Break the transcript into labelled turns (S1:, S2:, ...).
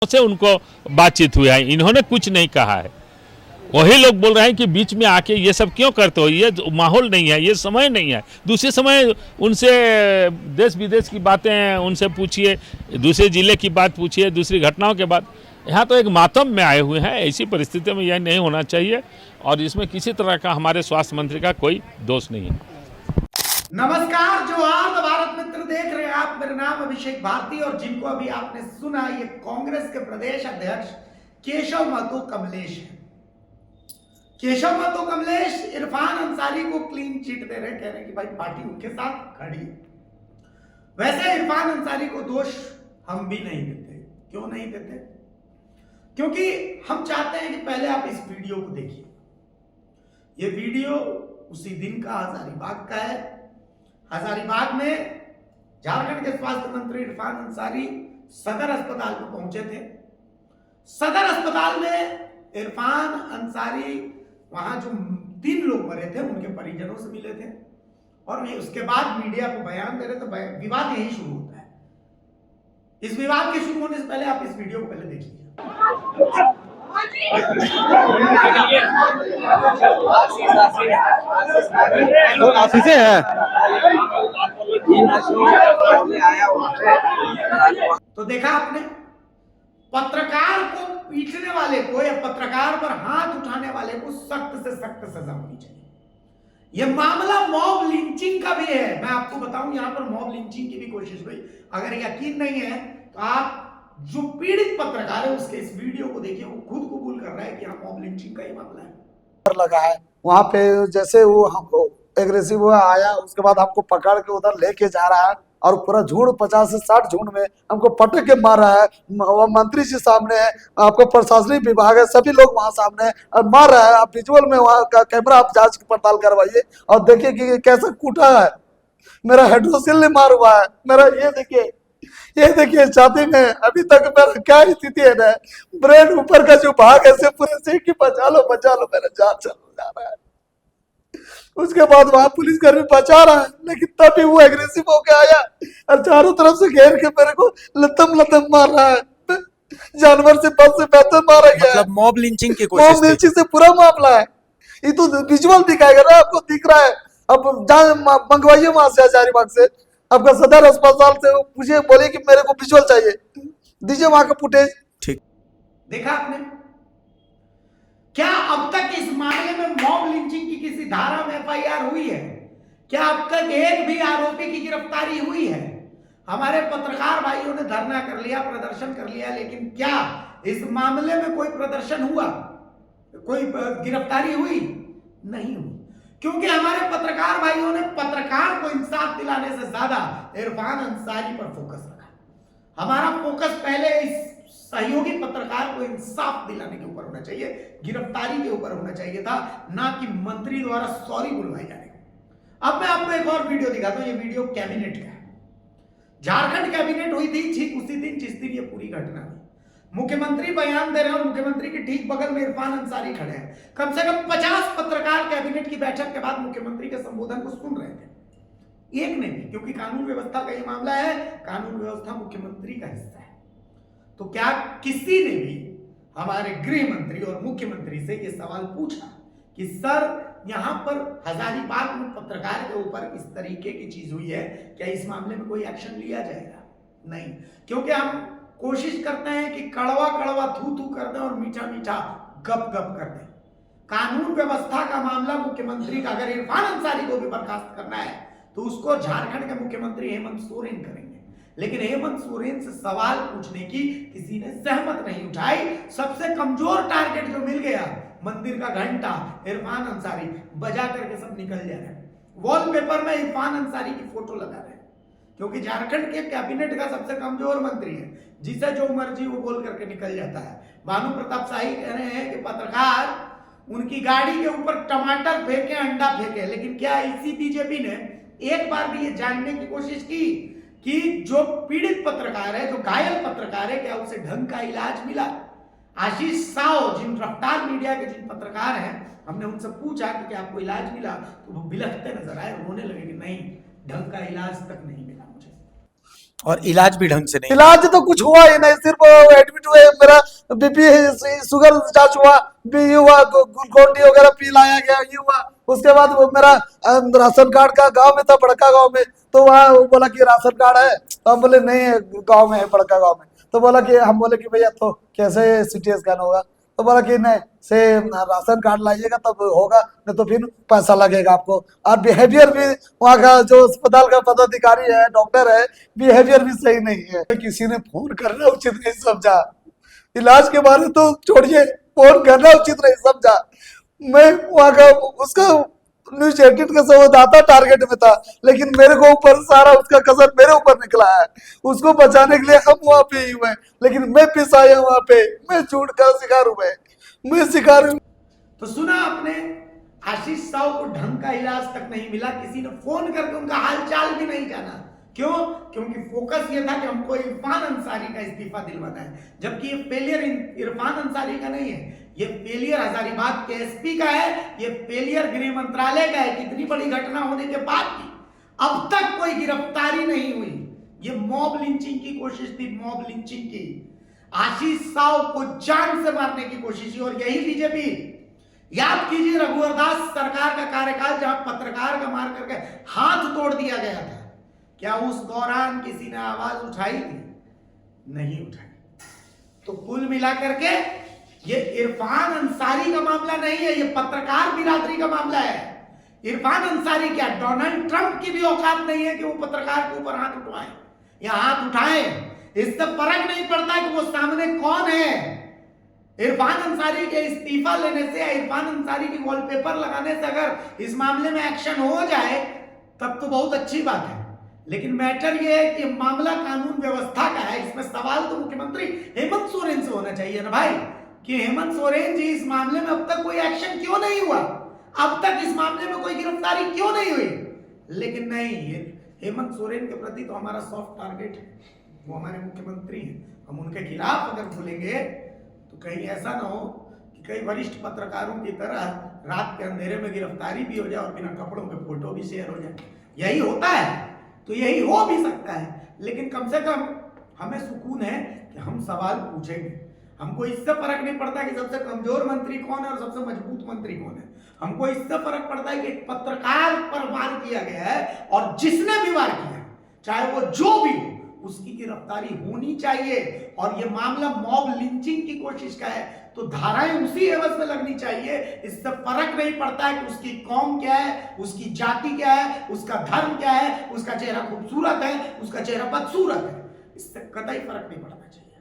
S1: से उनको बातचीत हुई है, इन्होंने कुछ नहीं कहा है। वही लोग बोल रहे हैं कि बीच में आके ये सब क्यों करते हो, ये माहौल नहीं है, ये समय नहीं है। दूसरे समय उनसे देश विदेश की बातें उनसे पूछिए, दूसरे जिले की बात पूछिए, दूसरी घटनाओं के बाद। यहाँ तो एक मातम में आए हुए हैं। ऐसी परिस्थिति में यह नहीं होना चाहिए और इसमें किसी तरह का हमारे स्वास्थ्य मंत्री का कोई दोष नहीं है।
S2: नमस्कार, जोहार भारत मित्र देख रहे हैं आप। मेरा नाम अभिषेक भारती और जिनको अभी आपने सुना ये कांग्रेस के प्रदेश अध्यक्ष केशव महतो कमलेश है। केशव महतो कमलेश इरफान अंसारी को क्लीन चिट दे रहे, कह रहे कि भाई पार्टी उनके साथ खड़ी है। वैसे इरफान अंसारी को दोष हम भी नहीं देते। क्यों नहीं देते? क्योंकि हम चाहते हैं कि पहले आप इस वीडियो को देखिए। ये वीडियो उसी दिन का हजारीबाग का है। हजारीबाग में झारखंड के स्वास्थ्य मंत्री इरफान अंसारी सदर अस्पताल में पहुंचे थे। सदर अस्पताल में इरफान अंसारी वहां जो 3 लोग मरे थे उनके परिजनों से मिले थे और उसके बाद मीडिया को बयान दे रहे। तो विवाद यही शुरू होता है। इस विवाद के शुरू होने से पहले आप इस वीडियो को पहले देखिए।
S3: आशीषे है।
S2: तो देखा आपने, पत्रकार को पीटने वाले को या पत्रकार पर हाथ उठाने वाले को सख्त से सख्त सजा होनी चाहिए। यह मामला मॉब लिंचिंग का भी है। मैं आपको बताऊं, यहां पर मॉब लिंचिंग की भी कोशिश हुई। अगर यकीन नहीं है तो आप जो पीड़ित पत्रकार है उसके इस वीडियो को देखिए। वो खुद कबूल कर रहा है कि यहाँ मॉब लिंचिंग का ही मामला है।
S3: लगा है वहां पे, जैसे वो हमको एग्रेसिव हुआ आया, उसके बाद हमको पकड़ के उधर लेके जा रहा है और पूरा झुंड 50 से 60 झुंड में हमको पटक के मार रहा है। वो मंत्री जी सामने है, आपको प्रशासनिक विभाग है, सभी लोग वहां सामने है और मार रहा है। आप विजुअल में वहां का कैमरा आप जांच पड़ताल करवाइए और देखिए कि कैसे कूटा है। मेरा हाइड्रोसिल ने मार हुआ है। मेरा ये देखिए छाती में अभी तक मेरा क्या स्थिति है ना, ब्रेन ऊपर का जो भाग है पूरे से कि बचा लो मेरा जान चल जा रहा है। उसके बाद वहां पुलिसकर्मी बचा रहा है, लेकिन तभी वो एग्रेसिव होके आया और चारों तरफ से घेर के मेरे को लतम मार रहा है। जानवर से बस से बेहतर मारा गया।
S4: मतलब मॉब लिंचिंग की कोशिश
S3: मॉब लिंचिंग से पूरा मामला है। ये तो विजुअल दिखाएगा ना, आपको दिख रहा है। अब मंगवाइए वहां से हजारीबाग से, आपका सदर अस्पताल से पूछिए, बोले कि मेरे को विजुअल चाहिए, दीजिए वहां का फुटेज।
S4: ठीक,
S2: देखा आपने? क्या अब तक इस मामले में मॉब लिंचिंग की किसी धारा में एफआईआर हुई है? क्या अब तक एक भी आरोपी की गिरफ्तारी हुई है? हमारे पत्रकार भाइयों ने धरना कर लिया, प्रदर्शन कर लिया, लेकिन क्या इस मामले में कोई प्रदर्शन हुआ, कोई गिरफ्तारी हुई? नहीं हुई। क्योंकि हमारे पत्रकार भाइयों ने पत्रकार को इंसाफ दिलाने से ज्यादा इरफान अंसारी पर फोकस रखा। हमारा फोकस पहले इस सहयोगी पत्रकार को इंसाफ दिलाने के ऊपर होना चाहिए, गिरफ्तारी के ऊपर होना चाहिए था, ना कि मंत्री द्वारा सॉरी बुलवाए जाने का। अब मैं आपको एक और वीडियो दिखाता हूं। ये वीडियो कैबिनेट का है। झारखंड कैबिनेट हुई थी ठीक उसी दिन जिस दिन ये पूरी घटना हुई। मुख्यमंत्री बयान दे रहे हैं और मुख्यमंत्री के ठीक बगल में इरफान अंसारी खड़े हैं। कम से कम 50 पत्रकार कैबिनेट की बैठक के बाद मुख्यमंत्री के संबोधन को सुन रहे थे। एक ने भी, क्योंकि कानून व्यवस्था का ये मामला है, कानून व्यवस्था मुख्यमंत्री का हिस्सा है। तो क्या किसी ने भी हमारे गृह मंत्री और मुख्यमंत्री से यह सवाल पूछा कि सर यहां पर हजारीबाग में पत्रकार के ऊपर इस तरीके की चीज हुई है, क्या इस मामले में कोई एक्शन लिया जाएगा? नहीं, क्योंकि हम कोशिश करते हैं कि कड़वा कड़वा थू थू कर दें और मीठा मीठा गप गप कर दें। कानून व्यवस्था का मामला मुख्यमंत्री का, अगर इरफान अंसारी को भी बर्खास्त करना है तो उसको झारखंड के मुख्यमंत्री हेमंत सोरेन करेंगे। लेकिन हेमंत सोरेन से सवाल पूछने की किसी ने सहमत नहीं उठाई। सबसे कमजोर टारगेट जो मिल गया, मंदिर का घंटा, इरफान अंसारी बजा करके सब निकल जा रहे हैं। वॉलपेपर में इरफान अंसारी की फोटो लगा रहे हैं, क्योंकि झारखंड के कैबिनेट का सबसे कमजोर मंत्री है, जिसे जो मर्जी वो बोल करके निकल जाता है। भानु प्रताप शाही कह रहे हैं कि पत्रकार उनकी गाड़ी के ऊपर टमाटर फेंके, अंडा फेंके, लेकिन क्या इसी बीजेपी ने एक बार भी ये जानने की कोशिश की कि जो पीड़ित पत्रकार है, जो घायल पत्रकार है, क्या उसे ढंग का इलाज मिला? आशीष साव, जिन रफ्तार मीडिया के जिन पत्रकार हैं, हमने उनसे पूछा कि क्या आपको इलाज मिला, तो वो बिलखते नजर आए, रोने लगे कि नहीं, ढंग का इलाज तक नहीं मिला मुझे। और इलाज भी ढंग से नहीं।
S3: इलाज तो कुछ हुआ ही नहीं, सिर्फ एडमिट हुए, मेरा बीपी शुगर जांच हुआ, ये हुआ, ग्लूकोन डी वगैरह पी लाया गया, ये हुआ। उसके बाद वो मेरा राशन कार्ड का गांव में था, बड़का गांव में, तो वहाँ वो बोला कि राशन कार्ड है, तो हम बोले नहीं है, गाँव में है, बड़का गाँव में। तो बोला कि हम बोले कि भैया तो कैसे सिटी स्कैन होगा, तो बोला कि नहीं से राशन कार्ड लाइएगा तब होगा, नहीं तो फिर पैसा लगेगा आपको। और बिहेवियर भी वहाँ का जो अस्पताल का पदाधिकारी है, डॉक्टर है, बिहेवियर भी सही नहीं है। किसी ने फोन करना उचित नहीं समझा, इलाज के बारे में तो छोड़िए, फोन करना उचित नहीं समझा। मैं वहाँ का उसका न्यूज 18 का संवाददाता टारगेट में था, लेकिन मेरे को ऊपर सारा उसका कसर मेरे ऊपर निकला है। उसको बचाने के लिए हम वहाँ पे ही हुए, लेकिन मैं पिस आया वहाँ पे, मैं झूठ का शिकार हुआ, मैं शिकार हूँ।
S2: तो सुना आपने, आशीष साहू को ढंग का इलाज तक नहीं मिला, किसी ने फोन करके उनका हालचाल भी नहीं जाना। क्यों? क्योंकि फोकस ये था कि हमको इरफान अंसारी का इस्तीफा दिलवाना है, जबकि ये फेलियर इरफान अंसारी का नहीं है, ये फेलियर हजारीबाग के एसपी का है, ये फेलियर गृह मंत्रालय का है। कितनी बड़ी घटना होने के बाद भी अब तक कोई गिरफ्तारी नहीं हुई। ये मॉब लिंचिंग की कोशिश थी, मॉब लिंचिंग की। आशीष साहू को जान से मारने की कोशिश की, और यही बीजेपी, याद कीजिए रघुवर दास सरकार का कार्यकाल, जहां पत्रकार का मार करके हाथ तोड़ दिया गया था, क्या उस दौरान किसी ने आवाज उठाई थी? नहीं उठाई। तो कुल मिलाकर के ये इरफान अंसारी का मामला नहीं है, ये पत्रकार बिरादरी का मामला है। इरफान अंसारी क्या डोनाल्ड ट्रंप की भी औकात नहीं है कि वो पत्रकार के ऊपर हाथ उठाएं या हाथ उठाएं। इससे फर्क नहीं पड़ता कि वो सामने कौन है। इरफान अंसारी के इस्तीफा लेने से या इरफान अंसारी की वॉलपेपर लगाने से अगर इस मामले में एक्शन हो जाए तब तो बहुत अच्छी बात है, लेकिन मैटर ये है कि मामला कानून व्यवस्था का है। इसमें सवाल तो मुख्यमंत्री हेमंत सोरेन से होना चाहिए ना भाई, कि हेमंत सोरेन जी इस मामले में अब तक कोई एक्शन क्यों नहीं हुआ, अब तक इस मामले में कोई गिरफ्तारी क्यों नहीं हुई। लेकिन नहीं, हेमंत सोरेन के प्रति तो हमारा सॉफ्ट टारगेट है, वो हमारे मुख्यमंत्री हैं। हम उनके खिलाफ अगर बोलेंगे तो कहीं ऐसा ना हो कि कई वरिष्ठ पत्रकारों की तरह रात के अंधेरे में गिरफ्तारी भी हो जाए और बिना कपड़ों के फोटो भी शेयर हो जाए। यही होता है तो यही हो भी सकता है, लेकिन कम से कम हमें सुकून है कि हम सवाल पूछेंगे। हमको इससे फर्क नहीं पड़ता कि सबसे कमजोर मंत्री कौन है और सबसे मजबूत मंत्री कौन है। हमको इससे फर्क पड़ता है कि एक पत्रकार पर वार किया गया है, और जिसने भी वार किया चाहे वो जो भी हो उसकी गिरफ्तारी होनी चाहिए। और ये मामला मॉब लिंचिंग की कोशिश का है तो धाराएं उसी एवज में लगनी चाहिए। इससे फर्क नहीं पड़ता है कि उसकी कौम क्या है, उसकी जाति क्या है, उसका धर्म क्या है, उसका चेहरा खूबसूरत है, उसका चेहरा बदसूरत है, इससे कतई फर्क नहीं पड़ना चाहिए।